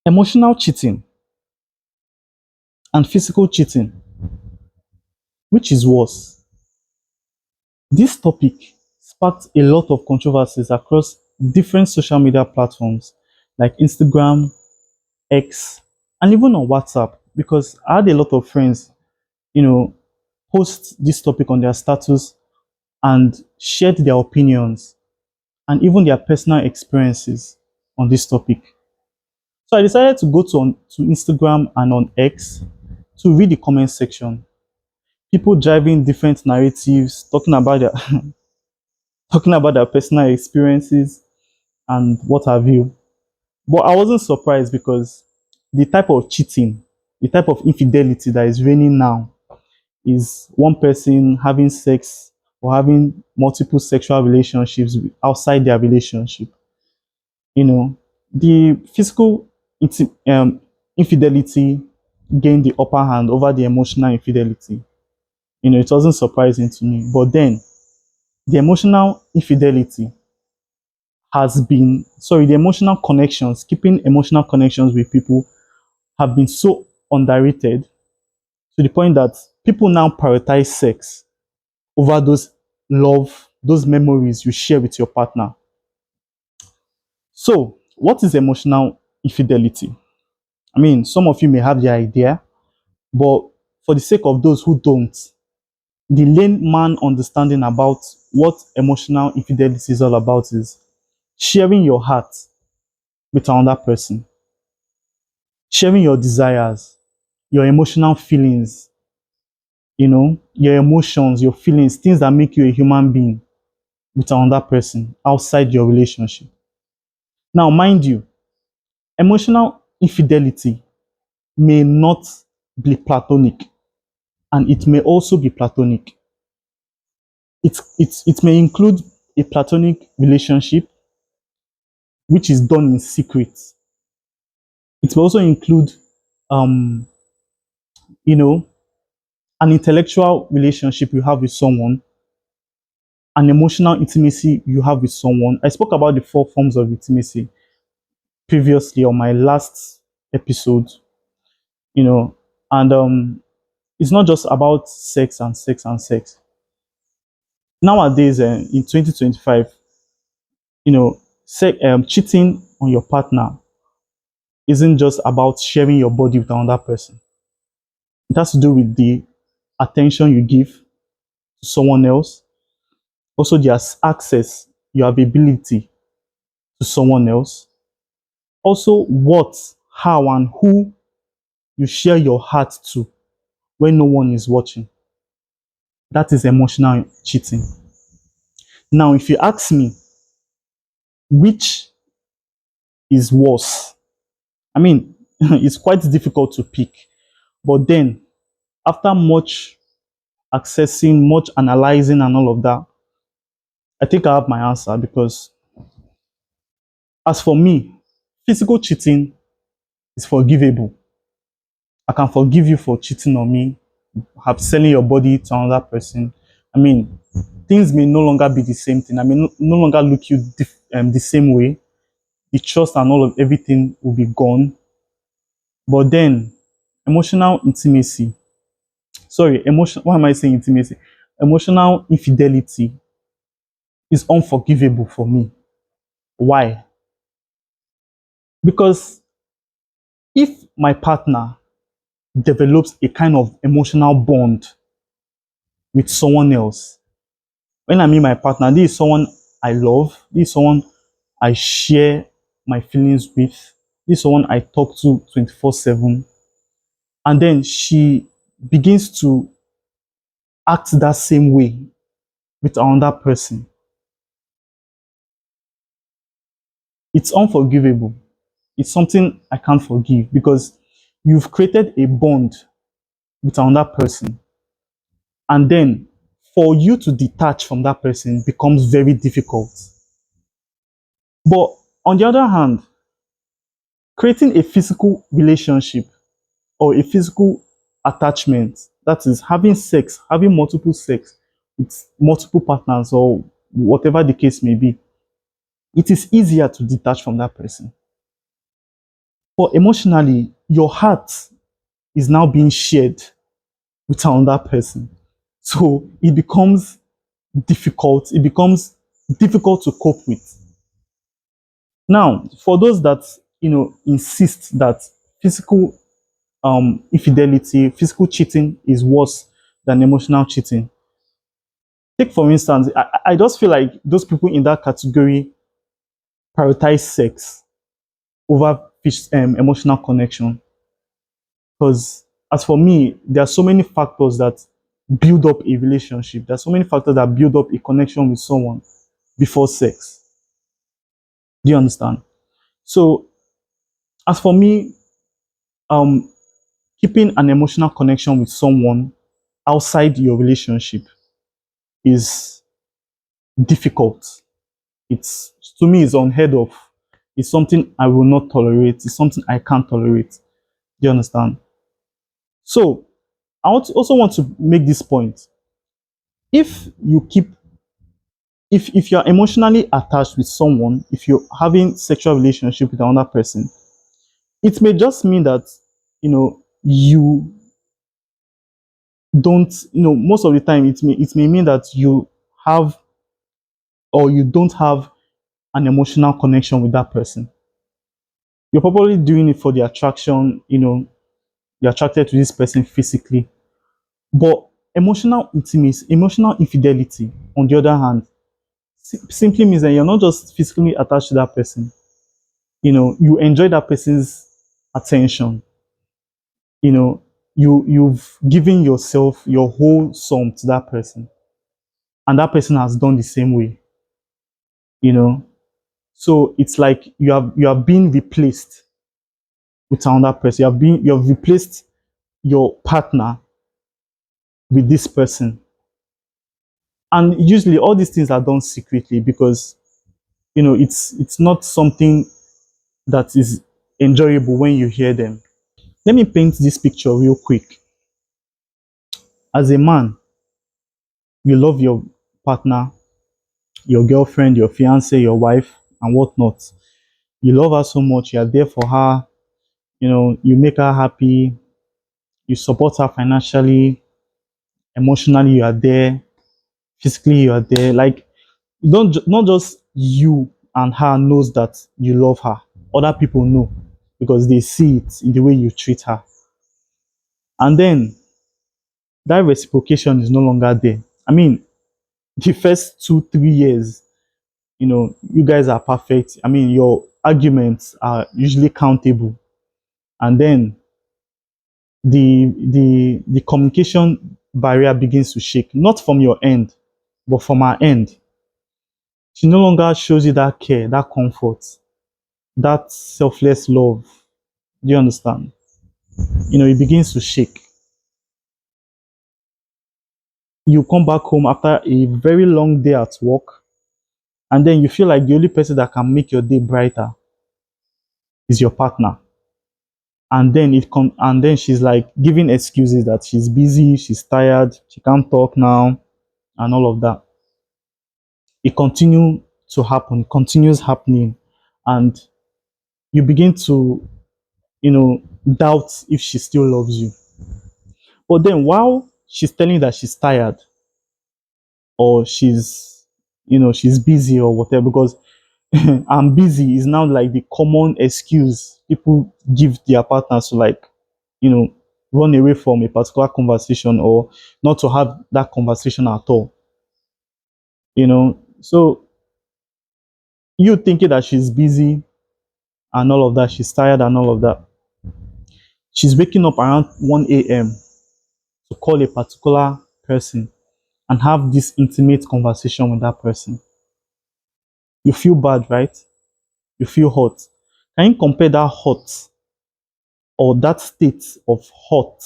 Emotional cheating and physical cheating, which is worse? This topic sparked a lot of controversies across different social media platforms like Instagram, X, and even on WhatsApp because I had a lot of friends, you know, post this topic on their status and shared their opinions and even their personal experiences on this topic. So I decided to go to Instagram and on X to read the comment section. People driving different narratives, talking about their talking about their personal experiences and what have you. But I wasn't surprised because the type of cheating, the type of infidelity that is reigning now is one person having sex or having multiple sexual relationships outside their relationship. You know, the physical infidelity gained the upper hand over the emotional infidelity. You know, it wasn't surprising to me. But then the emotional infidelity the emotional connections, keeping emotional connections with people have been so underrated to the point that people now prioritize sex over those those memories you share with your partner. So, what is emotional infidelity? I mean, some of you may have the idea, but for the sake of those who don't, the layman understanding about what emotional infidelity is all about is sharing your heart with another person, sharing your desires, your emotional feelings, your emotions, your feelings, things that make you a human being with another person outside your relationship. Now, mind you, emotional infidelity may not be platonic and it may also be platonic. It may include a platonic relationship which is done in secret. It may also include, um, you know, an intellectual relationship you have with someone, an emotional intimacy you have with someone. I spoke about the four forms of intimacy previously on my last episode, you know, and it's not just about sex and sex and sex. Nowadays, in 2025, cheating on your partner isn't just about sharing your body with another person. It has to do with the attention you give to someone else, also their access, your availability to someone else, also what, how, and who you share your heart to when no one is watching. That is emotional cheating. Now, if you ask me which is worse, I mean, it's quite difficult to pick. But then, after much accessing, much analyzing, and all of that, I think I have my answer because, as for me, physical cheating is forgivable. I can forgive you for cheating on me, have selling your body to another person. I mean, things may no longer be the same thing. I mean, no longer look you the same way. The trust and all of everything will be gone. But then, emotional intimacy, why am I saying intimacy? Emotional infidelity is unforgivable for me. Why? Because if my partner develops a kind of emotional bond with someone else, when I mean my partner, this is someone I love, this is someone I share my feelings with, this is someone I talk to 24/7, and then she begins to act that same way with another person, it's unforgivable. It's something I can't forgive because you've created a bond with another person. And then for you to detach from that person becomes very difficult. But on the other hand, creating a physical relationship or a physical attachment, that is having sex, having multiple sex with multiple partners or whatever the case may be, it is easier to detach from that person. But emotionally, your heart is now being shared with another person. So it becomes difficult. It becomes difficult to cope with. Now, for those that insist that physical infidelity, physical cheating is worse than emotional cheating. Take for instance, I just feel like those people in that category prioritize sex over emotional connection. Because as for me, there are so many factors that build up a relationship. There are so many factors that build up a connection with someone before sex. Do you understand? So as for me, um, keeping an emotional connection with someone outside your relationship is difficult. It's to me, it's unheard of. It's something I will not tolerate. It's something I can't tolerate. Do you understand? So also want to make this point. If you keep if you're emotionally attached with someone, if you're having sexual relationship with another person, it may just mean that you don't, most of the time it may mean that you have or you don't have an emotional connection with that person. You're probably doing it for the attraction, you're attracted to this person physically. But emotional intimacy, emotional infidelity, on the other hand, simply means that you're not just physically attached to that person. You enjoy that person's attention. You've given yourself your whole sum to that person, and that person has done the same way. You know, so it's like you have been replaced with another person. You have replaced your partner with this person. And usually all these things are done secretly because it's not something that is enjoyable when you hear them. Let me paint this picture real quick. As a man, you love your partner, your girlfriend, your fiance, your wife, and whatnot. You love her so much, you are there for her, you make her happy, you support her financially, emotionally, you are there, physically, you are there. Like, don't not just you and her knows that you love her. Other people know because they see it in the way you treat her. And then that reciprocation is no longer there. I mean, the first 2 3 years, you guys are perfect. I mean, your arguments are usually countable. And then the communication barrier begins to shake, not from your end, but from her end. She no longer shows you that care, that comfort, that selfless love. Do you understand? It begins to shake. You come back home after a very long day at work, and then you feel like the only person that can make your day brighter is your partner. And then she's like giving excuses that she's busy, she's tired, she can't talk now, and all of that. It continues to happen, continues happening, and you begin to, doubt if she still loves you. But then while she's telling you that she's tired or she's busy or whatever, because I'm busy is now like the common excuse people give their partners to, like, you know, run away from a particular conversation or not to have that conversation at all. So you thinking that she's busy and all of that, she's tired and all of that. She's waking up around 1 a.m. to call a particular person and have this intimate conversation with that person. You feel bad, right? You feel hot. Can you compare that hot or that state of hot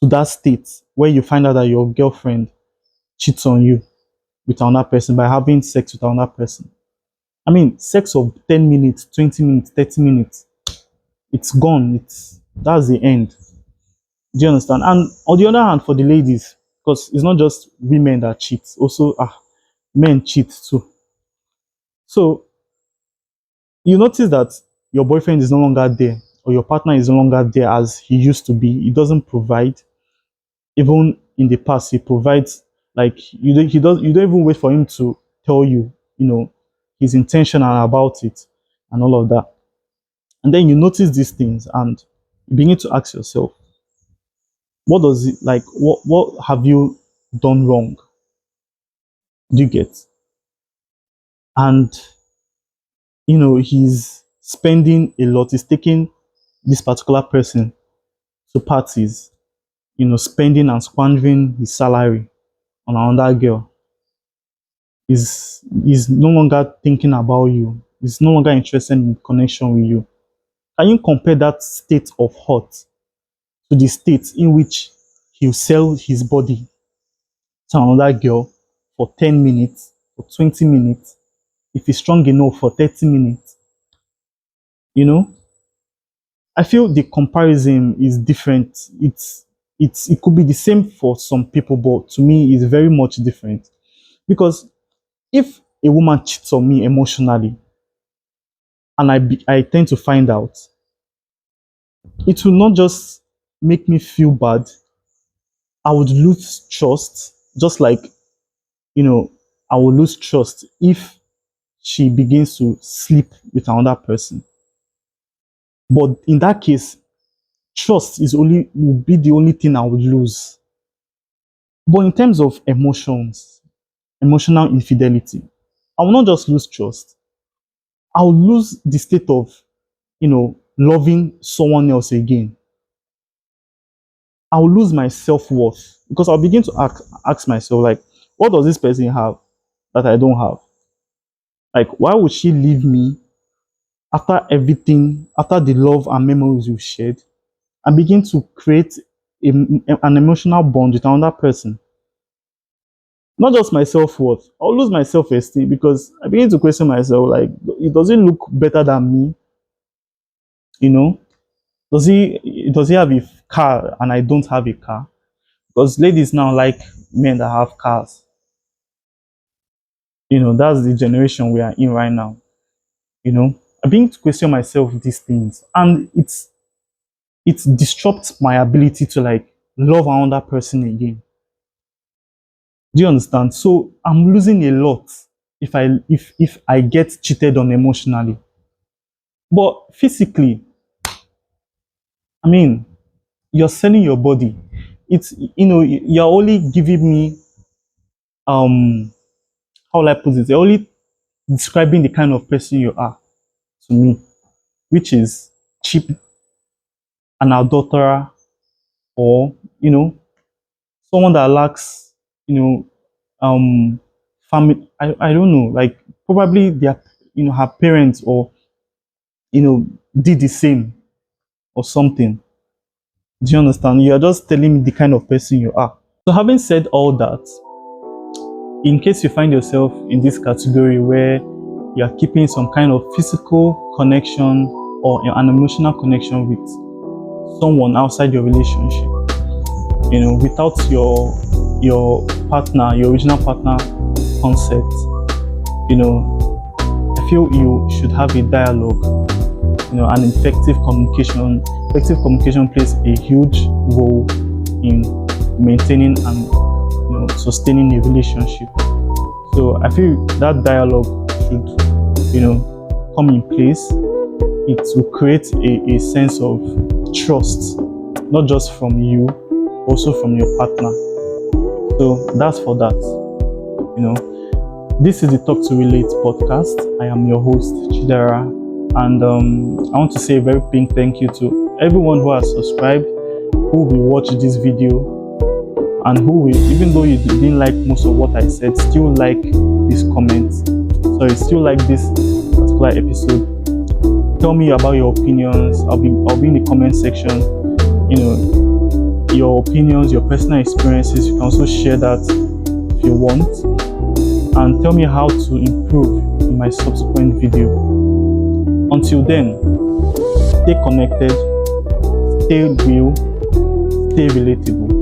to that state where you find out that your girlfriend cheats on you with another person by having sex with another person? I mean, sex of 10 minutes, 20 minutes, 30 minutes, it's gone. That's the end. Do you understand? And on the other hand, for the ladies, because it's not just women that cheat, also men cheat too. So you notice that your boyfriend is no longer there, or your partner is no longer there as he used to be. He doesn't provide. Even in the past, he provides. Like he does. You don't even wait for him to tell you. He's intentional about it and all of that. And then you notice these things and you begin to ask yourself, what does it like? What have you done wrong? Do you get? And he's spending a lot. He's taking this particular person to parties, spending and squandering his salary on another girl. He's no longer thinking about you. He's no longer interested in connection with you. Can you compare that state of hurt to the state in which he'll sell his body to another girl for 10 minutes, for 20 minutes, if he's strong enough for 30 minutes? You know, I feel the comparison is different. It could be the same for some people, but to me, it's very much different. Because if a woman cheats on me emotionally, and I tend to find out, it will not just make me feel bad. I would lose trust, just like you know, I will lose trust if she begins to sleep with another person. But in that case, trust will be the only thing I would lose. But in terms of emotional infidelity, I will not just lose trust. I will lose the state of, loving someone else again. I will lose my self-worth because I'll begin to ask myself, like, what does this person have that I don't have? Like, why would she leave me after everything, after the love and memories we've shared, and begin to create an emotional bond with another person? Not just my self-worth, I'll lose my self-esteem because I begin to question myself, like, does he look better than me? You know, does he have a car and I don't have a car? Because ladies now like men that have cars. That's the generation we are in right now. I begin to question myself these things, and it disrupts my ability to like love another person again. Do you understand? So I'm losing a lot if I get cheated on emotionally. But physically, I mean, you're selling your body. It's you're only giving me how will I put it? You're only describing the kind of person you are to me, which is cheap, an adulterer, or someone that lacks you know family. I don't know, like probably their her parents or did the same or something. Do you understand? You are just telling me the kind of person you are. So having said all that, in case you find yourself in this category where you are keeping some kind of physical connection or an emotional connection with someone outside your relationship, without your partner, your original partner consent, I feel you should have a dialogue, an effective communication. Effective communication plays a huge role in maintaining and sustaining a relationship. So I feel that dialogue should, come in place. It will create a sense of trust, not just from you, also from your partner. So that's for that. This is the Talk to Relate podcast. I am your host, Chidera, and I want to say a very big thank you to everyone who has subscribed, who will watch this video, and who will, even though you didn't like most of what I said, still like this comment. Sorry, still like this particular episode. Tell me about your opinions. I'll be in the comment section. Your opinions, your personal experiences. You can also share that if you want, and tell me how to improve in my subsequent video. Until then, stay connected, stay real, stay relatable.